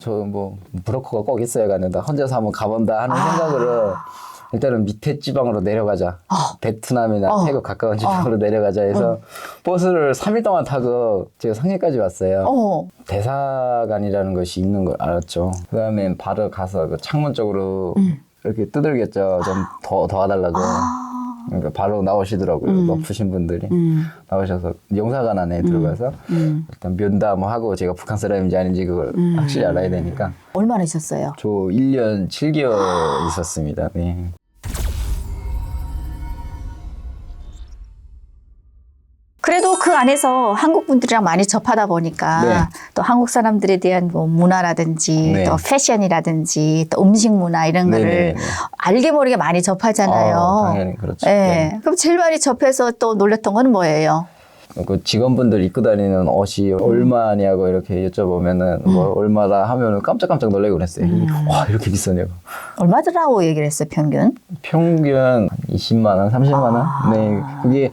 저 뭐 브로커가 꼭 있어야 가는다. 혼자서 한번 가본다 하는 생각으로 일단은 밑에 지방으로 내려가자. 베트남이나 태국 가까운 지방으로 내려가자 해서 버스를 3일 동안 타고 제가 상해까지 왔어요. 대사관이라는 것이 있는 걸 알았죠. 그 다음에 바로 가서 그 창문 쪽으로 이렇게 두들겼죠. 좀 더 도와달라고. 그러니까 바로 나오시더라고요. 높으신 분들이 나오셔서 영사관 안에 들어가서 일단 면담하고 제가 북한 사람인지 아닌지 그걸 확실히 알아야 되니까. 얼마나 있었어요? 저 1년 7개월 있었습니다. 네. 그래도 그 안에서 한국 분들이랑 많이 접하다 보니까 네. 또 한국 사람들에 대한 뭐 문화라든지 네. 또 패션이라든지 또 음식 문화 이런 거를 네네네. 알게 모르게 많이 접하잖아요. 당연히 그렇죠. 네. 네. 그럼 제일 많이 접해서 또 놀랬던 건 뭐예요? 그 직원분들 입고 다니는 옷이 얼마냐고 이렇게 여쭤보면은 뭐 얼마다 하면은 깜짝깜짝 놀라고 그랬어요. 와, 이렇게 비싸냐고. 얼마더라고 얘기를 했어요, 평균? 평균 20만 원, 30만 원. 네, 그게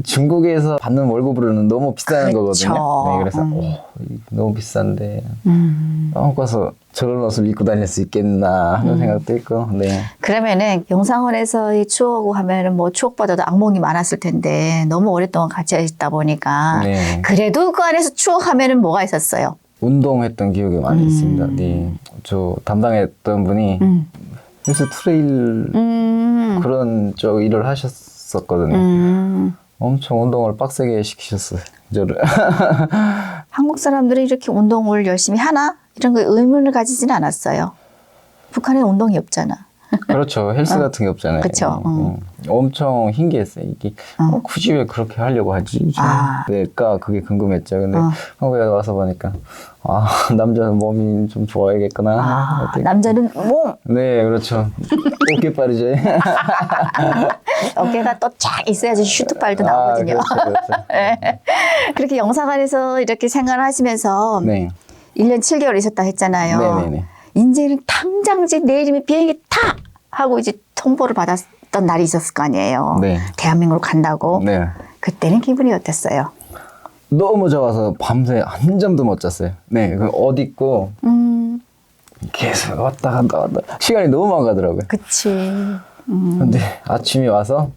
중국에서 받는 월급으로는 너무 비싼 그렇죠. 거거든요. 네, 그래서 너무 비싼데 한국 가서 저런 옷을 입고 다닐 수 있겠나 하는 생각도 있고. 네. 그러면은 영상원에서의 추억을 하면은 뭐 추억보다도 악몽이 많았을 텐데 너무 오랫동안 같이 있다 보니까 네. 그래도 그 안에서 추억하면은 뭐가 있었어요? 운동했던 기억이 많이 있습니다. 네, 저 담당했던 분이 헬스 트레일 그런 쪽 일을 하셨었거든요. 엄청 운동을 빡세게 시키셨어요, 저를. 한국 사람들이 이렇게 운동을 열심히 하나? 이런 거에 의문을 가지진 않았어요. 북한에 운동이 없잖아. 그렇죠. 헬스 같은 게 없잖아요. 그쵸. 엄청 신기했어요. 이게 굳이 왜 그렇게 하려고 하지? 왜일까? 그게 궁금했죠. 근데 한국에 와서 보니까 남자는 몸이 좀 좋아야겠구나. 어떻게. 남자는 몸! 네, 그렇죠. 어깨빨이죠. 어깨가 또 쫙 있어야지 슈트발도 나오거든요. 그렇죠. 네. 그렇게 영사관에서 이렇게 생활을 하시면서 네. 1년 7개월 있었다 했잖아요. 네네네. 이제는 당장 이제 내일이면 비행기 타! 하고 이제 통보를 받았던 날이 있었을 거 아니에요. 네. 대한민국으로 간다고. 네. 그때는 기분이 어땠어요? 너무 좋아서 밤새 한 잠도 못 잤어요. 네, 그 옷 입고 계속 왔다 갔다 시간이 너무 많이 가더라고요. 그치. 근데 아침에 와서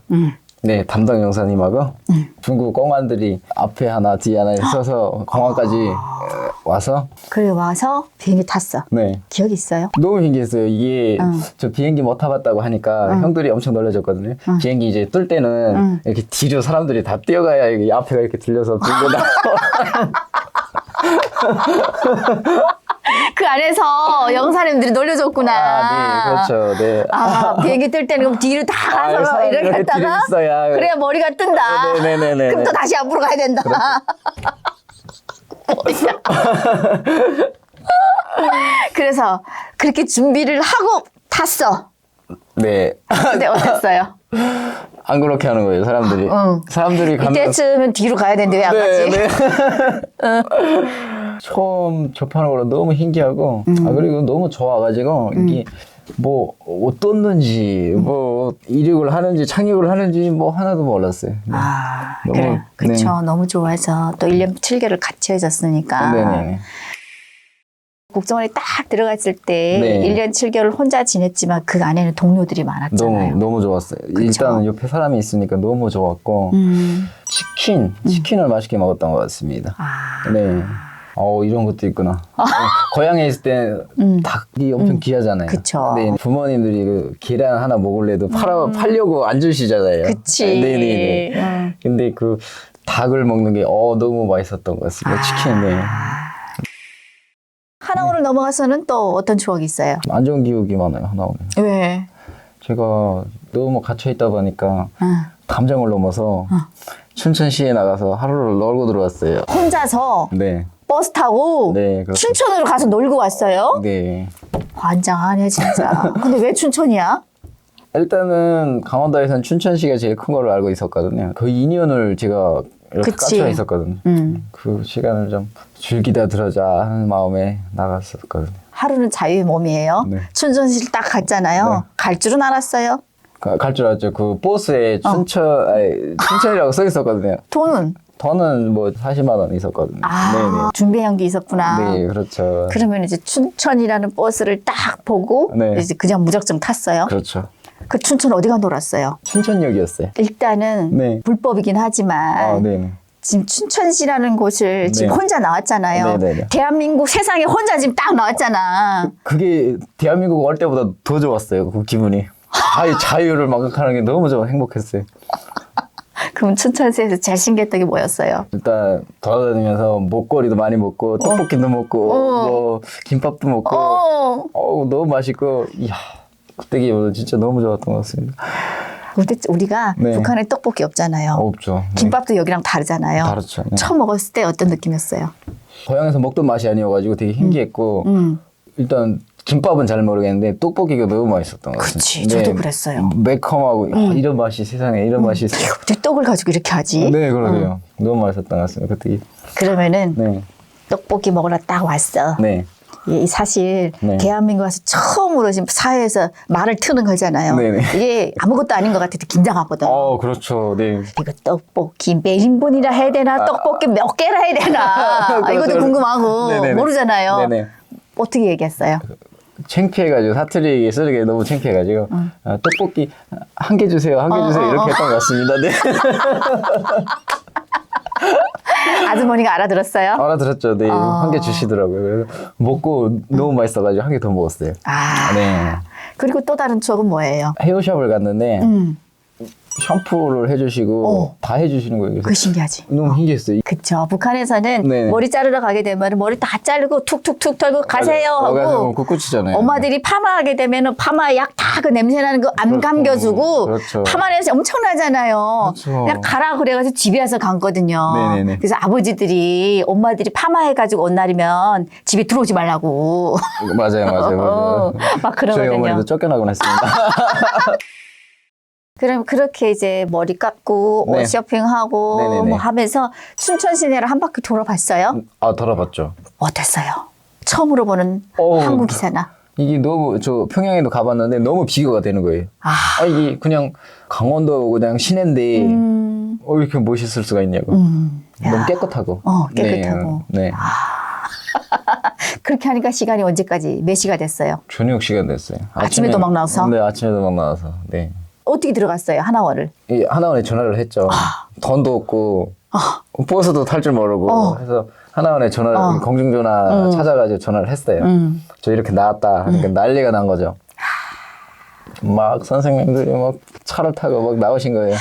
네, 담당 영사님하고 중국 공안들이 앞에 하나 뒤에 하나 서서 공항까지 와서 그래 와서 비행기 탔어. 네. 기억 있어요? 너무 신기했어요. 이게 저 비행기 못 타봤다고 하니까 형들이 엄청 놀라졌거든요. 비행기 이제 뜰 때는 이렇게 뒤로 사람들이 다 뛰어가야 이게 앞에가 이렇게 들려서 들고 나고 그 안에서 영사님들이 놀려줬구나. 네, 그렇죠. 네. 비행기 뜰 때는 그럼 뒤로 다 가서 이렇게 했다가 그래야 머리가 뜬다. 네네네. 그럼 또 다시 앞으로 가야 된다. 그래서 그렇게 준비를 하고 탔어. 네. 근데 어땠어요? 안 그렇게 하는 거예요, 사람들이. 사람들이 가면 이때쯤은 뒤로 가야 되는데 왜 안 가지? 네. 처음 접하는 거라 너무 신기하고 그리고 너무 좋아가지고 이게 뭐 옷 떴는지 뭐 이륙을 하는지 착륙을 하는지 뭐 하나도 몰랐어요. 네. 너무, 그래. 그쵸. 네. 너무 좋아해서 또 1년 7개월을 같이 해줬으니까. 네네. 국정원에 딱 들어갔을 때 네. 1년 7개월 혼자 지냈지만 그 안에는 동료들이 많았잖아요. 너무 좋았어요. 일단 옆에 사람이 있으니까 너무 좋았고 치킨을 맛있게 먹었던 것 같습니다. 네. 이런 것도 있구나. 고향에 있을 때 닭이 엄청 귀하잖아요. 그쵸. 네, 부모님들이 그 계란 하나 먹을래도 팔려고 안 주시잖아요. 그치. 네네네. 근데 그 닭을 먹는 게 너무 맛있었던 것 같습니다. 치킨. 네. 하나원을 넘어가서는 또 어떤 추억이 있어요? 안 좋은 기억이 많아요. 하나오면. 왜? 제가 너무 갇혀 있다 보니까 감정을 넘어서 춘천시에 나가서 하루를 놀고 들어왔어요. 혼자서 네. 버스 타고 네, 그렇습니다. 춘천으로 가서 놀고 왔어요? 네. 환장하네 진짜. 근데 왜 춘천이야? 일단은 강원도에서는 춘천시가 제일 큰 걸로 알고 있었거든요. 그 2년을 제가 이렇게 그치. 갇혀 있었거든요. 그 시간을 좀 즐기다 들어자 하는 마음에 나갔었거든요. 하루는 자유의 몸이에요. 네. 춘천시를 딱 갔잖아요. 네. 갈 줄은 알았어요. 갈 줄 알았죠. 그 버스에 춘천이라고 써 있었거든요. 돈은? 저는 뭐 40만 원 있었거든요. 아, 준비한 게 있었구나. 네, 그렇죠. 그러면 이제 춘천이라는 버스를 딱 보고 네. 이제 그냥 무작정 탔어요. 그렇죠. 그 춘천 어디가 놀았어요? 춘천역이었어요. 일단은 네. 불법이긴 하지만 네. 지금 춘천시라는 곳을 지금 네. 혼자 나왔잖아요. 네네네. 대한민국 세상에 혼자 지금 딱 나왔잖아. 그게 대한민국 올 때보다 더 좋았어요. 그 기분이. 아예 자유를 만끽하는 게 너무 행복했어요. 그럼 춘천시에서 제일 신기했던 게 뭐였어요? 일단 돌아다니면서 먹거리도 많이 먹고 떡볶이도 먹고 뭐 김밥도 먹고 너무 맛있고 이야 그때 기분 진짜 너무 좋았던 것 같습니다. 근데 우리가 네. 북한에 떡볶이 없잖아요. 없죠. 네. 김밥도 여기랑 다르잖아요. 다르죠. 네. 처음 먹었을 때 어떤 느낌이었어요? 고향에서 먹던 맛이 아니어가지고 되게 신기했고 일단 김밥은 잘 모르겠는데 떡볶이가 너무 맛있었던 것 같아요. 그치, 저도 그랬어요. 매콤하고 이런 맛이 세상에 이런 맛이 있어요. 어떻게 떡을 가지고 이렇게 하지? 네, 그러게요. 너무 맛있었던 것 같습니다. 그때. 그러면은 네. 떡볶이 먹으러 딱 왔어. 네. 이 사실 네. 대한민국 와서 처음으로 지금 사회에서 말을 트는 거잖아요. 네네. 이게 아무것도 아닌 것 같아도 긴장하거든. 그렇죠. 네. 이거 떡볶이 몇 인분이라 해야 되나? 떡볶이 몇 개라 해야 되나? 그렇죠, 이것도 그렇죠. 궁금하고 네네네. 모르잖아요. 네네. 어떻게 얘기했어요? 창피해가지고 사투리 쓰는 너무 창피해가지고 떡볶이 한 개 주세요, 한 개 주세요 이렇게 했던 것 같습니다. 네. 아주머니가 알아들었어요? 알아들었죠. 네, 한 개 주시더라고요. 그래서 먹고 너무 맛있어가지고 한 개 더 먹었어요. 아, 네. 그리고 또 다른 추억은 뭐예요? 헤어샵을 갔는데 샴푸를 해주시고 다 해주시는 거예요. 그래서 그 신기하지? 너무 신기했어요. 그쵸. 북한에서는 네네. 머리 자르러 가게 되면 머리 다 자르고 툭툭툭 털고 가세요 하고 그 끝이잖아요. 엄마들이 파마하게 되면은 파마 약 다 그 냄새 나는 거 안 그렇죠. 감겨주고 그렇죠. 파마 냄새 엄청나잖아요. 그렇죠. 그냥 가라 그래가지고 집에 와서 감거든요. 네네네. 그래서 아버지들이 엄마들이 파마해가지고 온 날이면 집에 들어오지 말라고 맞아요. 막 저희 그러거든요. 어머니도 쫓겨나곤 했습니다. 그럼 그렇게 이제 머리 깎고 네. 옷 쇼핑하고 네네네. 뭐 하면서 춘천 시내를 한 바퀴 돌아봤어요? 돌아봤죠. 어땠어요? 처음으로 보는 한국이잖아. 이게 너무 저 평양에도 가봤는데 너무 비교가 되는 거예요. 이게 그냥 강원도 그냥 시내인데 이렇게 멋있을 수가 있냐고. 너무 깨끗하고. 깨끗하고. 네. 그렇게 하니까 시간이 언제까지 몇 시가 됐어요? 저녁 시간 됐어요. 아침에도 막 나와서? 네, 아침에도 막 나와서. 네. 어떻게 들어갔어요? 하나원을? 이 하나원에 전화를 했죠. 돈도 없고 버스도 탈 줄 모르고 해서 하나원에 전화를 공중전화 찾아가지고 전화를 했어요. 저 이렇게 나왔다 하니까 난리가 난 거죠. 막 선생님들이 막 차를 타고 막 나오신 거예요.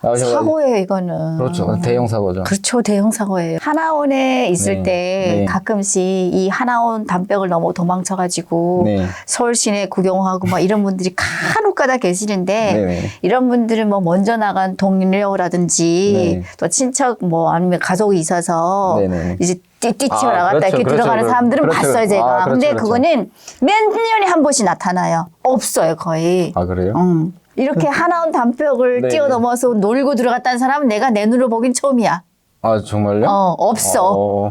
사고예요, 이거는. 그렇죠. 대형 사고죠. 그렇죠. 대형 사고예요. 하나원에 있을 네. 때 네. 가끔씩 이 하나원 담벽을 넘어 도망쳐가지고 네. 서울 시내 구경하고 막 이런 분들이 간혹가다 계시는데 네네. 이런 분들은 뭐 먼저 나간 동료라든지 네. 또 친척 뭐 아니면 가족이 있어서 네네. 이제 띠띠치고 나갔다 그렇죠, 이렇게 그렇죠. 들어가는 사람들은 그렇죠. 봤어요, 제가. 그렇죠, 근데 그렇죠. 그거는 몇 년에 한 번씩 나타나요. 없어요, 거의. 그래요? 이렇게 하나원 담벽을 네. 뛰어넘어서 놀고 들어갔다는 사람은 내가 내 눈으로 보긴 처음이야. 정말요? 없어.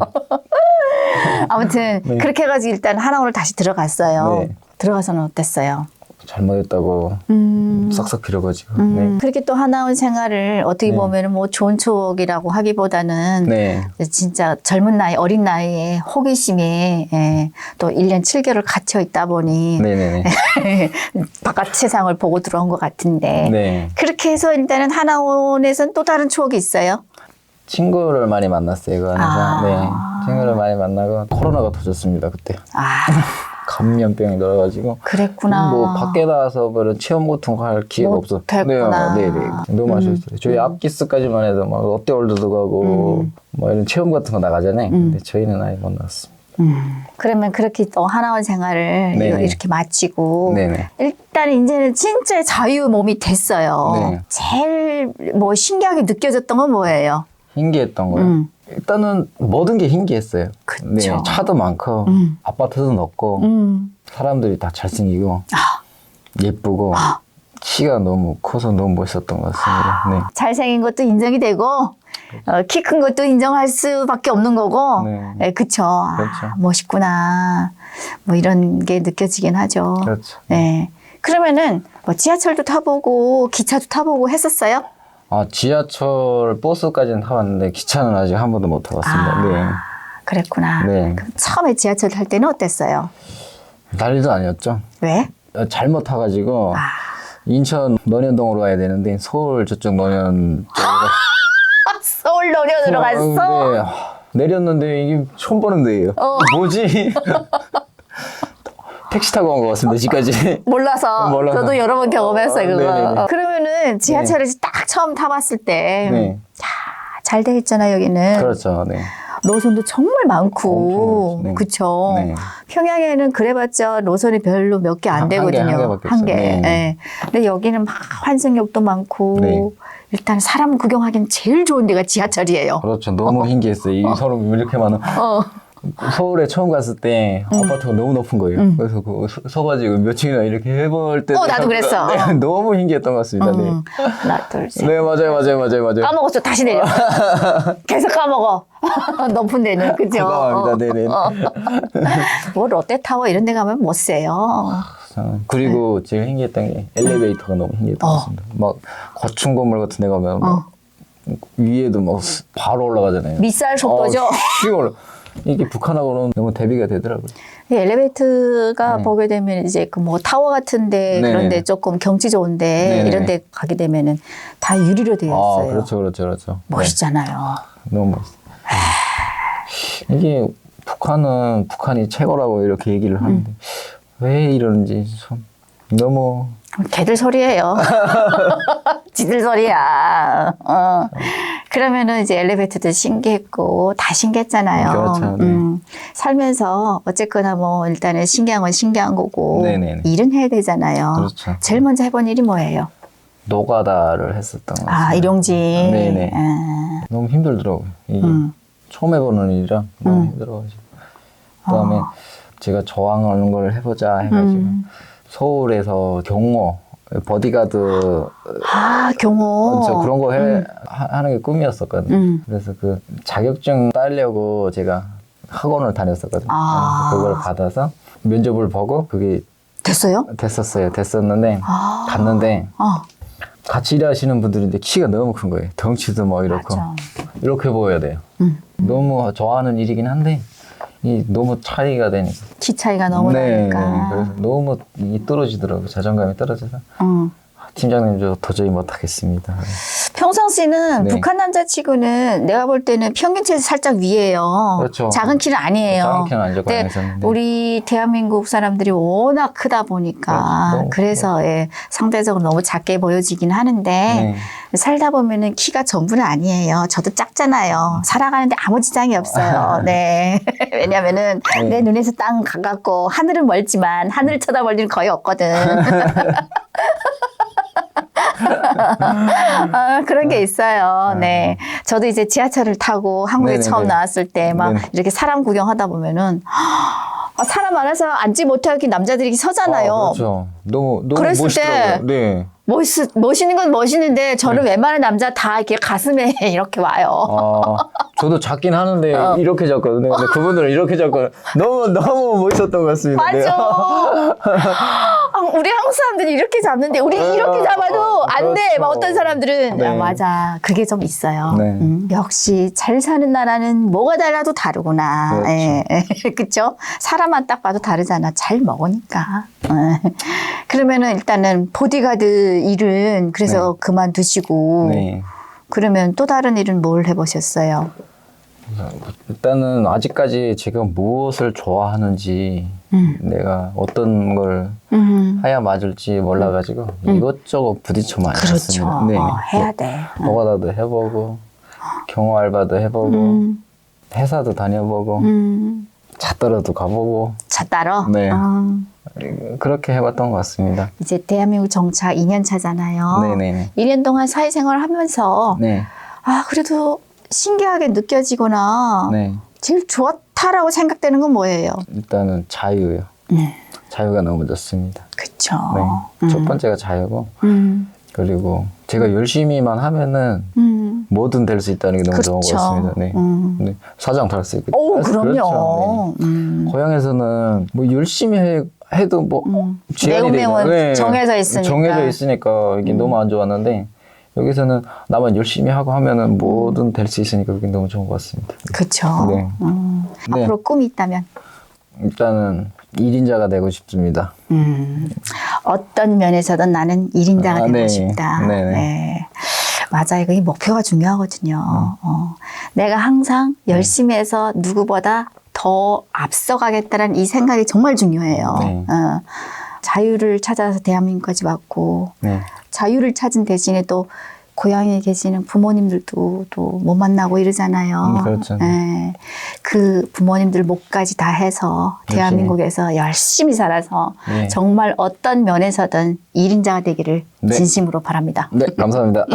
아무튼 그렇게 해가지고 일단 하나원을 다시 들어갔어요. 네. 들어가서는 어땠어요? 잘못했다고 싹싹 빌어가지고. 네. 그렇게 또 하나원 생활을 어떻게 네. 보면 뭐 좋은 추억이라고 하기보다는 네. 진짜 젊은 나이, 어린 나이에 호기심에 또 1년 7개월 갇혀 있다 보니 네네네. 바깥 세상을 보고 들어온 것 같은데 네. 그렇게 해서 일단은 하나원에서는 또 다른 추억이 있어요? 친구를 많이 만났어요, 그 안에서. 네. 친구를 많이 만나고 코로나가 터졌습니다, 그때. 감염병이 나와가지고. 그랬구나. 뭐 밖에 나와서 그런 체험 같은 거 할 기회가 없어. 못했구나. 네. 너무 아쉬웠어요. 저희 앞기스까지만 해도 막 롯데월드도 가고 뭐 이런 체험 같은 거 나가잖아요. 근데 저희는 아예 못 나왔습니다. 그러면 그렇게 또 하나원 생활을 네네. 이렇게 마치고 네네. 일단 이제는 진짜 자유 몸이 됐어요. 네. 제일 뭐 신기하게 느껴졌던 건 뭐예요? 신기했던 거요. 일단은 모든 게 신기했어요. 그쵸. 네, 차도 많고 아파트도 넓고 사람들이 다 잘생기고 예쁘고 키가 너무 커서 너무 멋있었던 것 같습니다. 네. 잘생긴 것도 인정이 되고 키 큰 것도 인정할 수밖에 없는 거고 네. 그쵸. 그렇죠. 멋있구나. 뭐 이런 게 느껴지긴 하죠. 그렇죠. 네. 그러면은 뭐 지하철도 타보고 기차도 타보고 했었어요? 아, 지하철, 버스까지는 타봤는데 기차는 아직 한 번도 못 타봤습니다. 그랬구나. 네. 그럼 처음에 지하철 탈 때는 어땠어요? 난리도 아니었죠. 왜? 잘못 타가지고 아. 인천 논현동으로 가야 되는데 서울 저쪽 논현 쪽으로 서울 논현으로 갔어? 네. 내렸는데 이게 처음 보는 데예요. 뭐지? 택시 타고 온 것 같습니다. 집까지. 몰라서. 몰라서. 저도 여러 번 경험했어요, 그거. 네네네. 그러면은 지하철을 딱 처음 타봤을 때, 네. 잘 돼 있잖아, 여기는. 그렇죠. 네. 노선도 정말 많고, 엄청 많죠. 네. 그쵸. 네. 평양에는 그래봤자 노선이 별로 몇 개 안 한 개, 되거든요. 한 개밖에 한 개. 없어요. 네. 네. 근데 여기는 막 환승역도 많고, 네. 일단 사람 구경하기는 제일 좋은 데가 지하철이에요. 그렇죠. 너무 신기했어요. 이 사람이 왜 이렇게 많아. 서울에 처음 갔을 때 아파트가 너무 높은 거예요. 그래서 서가지고 몇 층이나 이렇게 해볼 때. 나도 그랬어. 네, 너무 신기했던 것 같습니다. 네. 하나, 둘, 셋. 네, 맞아요. 까먹었어. 다시 내려. 계속 까먹어. 높은 데는. 그죠? 감사합니다. 네네. 뭐 롯데타워 이런 데 가면 못 세요. 그리고 제일 신기했던 게 엘리베이터가 너무 신기했던 것 같습니다. 막 고층 건물 같은 데 가면 막 위에도 막 바로 올라가잖아요. 밑살 속도죠. 쉬워. 이게 북한하고는 너무 대비가 되더라고요. 엘리베이터가 보게 되면 이제 그 뭐 타워 같은데 네네. 그런데 조금 경치 좋은데 네네. 이런데 가게 되면은 다 유리로 되어 있어요. 그렇죠. 멋있잖아요. 네, 너무 멋있어요. 이게 북한이 최고라고 이렇게 얘기를 하는데 왜 이러는지 참 너무 걔들 소리예요. 지들 소리야. 그러면은 이제 엘리베이터도 신기했고 다 신기했잖아요. 그렇죠. 네. 살면서 어쨌거나 뭐 일단은 신기한 건 신기한 거고 네네네. 일은 해야 되잖아요. 그렇죠. 제일 먼저 해본 일이 뭐예요? 노가다를 했었던 것 같습니다. 일용직. 네네. 너무 힘들더라고요. 이게 처음 해보는 일이라 너무 힘들어가지고. 그다음에 제가 저항하는 걸 해보자 해가지고 서울에서 경호 버디가드 경호. 저 그런 거 하는 게 꿈이었었거든요. 그래서 그 자격증 따려고 제가 학원을 다녔었거든요. 그래서 그걸 받아서 면접을 보고 그게 됐어요? 됐었는데 갔는데 같이 일하시는 분들인데 키가 너무 큰 거예요. 덩치도 뭐 이렇고 맞아. 이렇게 보여야 돼요. 너무 좋아하는 일이긴 한데 이 너무 차이가 되니까. 키 차이가 너무 나니까. 그래서 너무 떨어지더라고요. 자존감이 떨어져서. 팀장님 저 도저히 못하겠습니다. 평상시는 네. 북한 남자치고는 내가 볼 때는 평균치에서 살짝 위에요. 그렇죠. 작은 키는 아니에요. 작은 키는 아니죠, 근데 고향에서는. 네. 우리 대한민국 사람들이 워낙 크다 보니까 너무 그래서 상대적으로 너무 작게 보여지긴 하는데 네. 살다 보면은 키가 전부는 아니에요. 저도 작잖아요. 살아가는데 아무 지장이 없어요. 네. 왜냐면은 네. 내 눈에서 땅 가깝고 하늘은 멀지만 하늘을 쳐다볼 일은 거의 없거든. 그런 게 있어요. 네. 저도 이제 지하철을 타고 한국에 네네네. 처음 나왔을 때 막 네네. 이렇게 사람 구경하다 보면은 사람 많아서 앉지 못하게 남자들이 서잖아요. 그렇죠. 너무 그랬을 멋있더라고요. 네. 멋있는 건 멋있는데 저는 웬만한 남자 다 이렇게 가슴에 이렇게 와요. 저도 작긴 하는데 이렇게 잡거든요. 근데 그분들은 이렇게 잡고 너무 멋있었던 것 같습니다. 맞아. 우리 한국 사람들이 이렇게 잡는데 우리 이렇게 잡아도 안 돼. 그렇죠. 막 어떤 사람들은 네. 맞아. 그게 좀 있어요. 네. 역시 잘 사는 나라는 뭐가 달라도 다르구나. 그렇죠. 예. 그렇죠? 사람만 딱 봐도 다르잖아. 잘 먹으니까. 그러면은 일단은 보디가드 일은 그래서 그만두시고 네. 그러면 또 다른 일은 뭘 해보셨어요? 일단은 아직까지 제가 무엇을 좋아하는지 내가 어떤 걸 해야 맞을지 몰라가지고 이것저것 부딪혀 많이 그렇죠. 했습니다. 네. 해야 돼. 노가다도 해보고 경호 알바도 해보고 회사도 다녀보고 차 따라도 가보고 차 따러? 네. 그렇게 해봤던 것 같습니다. 이제 대한민국 정착 2년 차잖아요. 네네. 1년 동안 사회생활을 하면서 네. 그래도 신기하게 느껴지거나 네. 제일 좋다라고 생각되는 건 뭐예요? 일단은 자유요. 자유가 너무 좋습니다. 그렇죠. 네. 첫 번째가 자유고 그리고 제가 열심히만 하면은 뭐든 될 수 있다는 게 너무 좋은 것 같습니다. 네. 네. 사장 달 수 있고. 오, 그럼요. 그렇죠. 네. 고향에서는 뭐 열심히 해도 뭐 제한이 내용명은 되잖아요. 네. 정해져 있으니까. 정해져 있으니까 이게 너무 안 좋았는데 여기서는 나만 열심히 하고 하면은 뭐든 될 수 있으니까 그게 너무 좋은 것 같습니다. 그렇죠. 네. 네. 앞으로 꿈이 있다면? 일단은 1인자가 되고 싶습니다. 어떤 면에서든 나는 1인자가 되고 네. 싶다. 네네. 네. 맞아요. 그게 목표가 중요하거든요. 내가 항상 열심히 해서 누구보다 더 앞서가겠다는 이 생각이 정말 중요해요. 네. 자유를 찾아서 대한민국까지 왔고 네. 자유를 찾은 대신에 또 고향에 계시는 부모님들도 또 못 만나고 이러잖아요. 그렇죠. 예. 그 부모님들 목까지 다 해서 대한민국에서 열심히 살아서 네. 정말 어떤 면에서든 1인자가 되기를 네. 진심으로 바랍니다. 네, 감사합니다.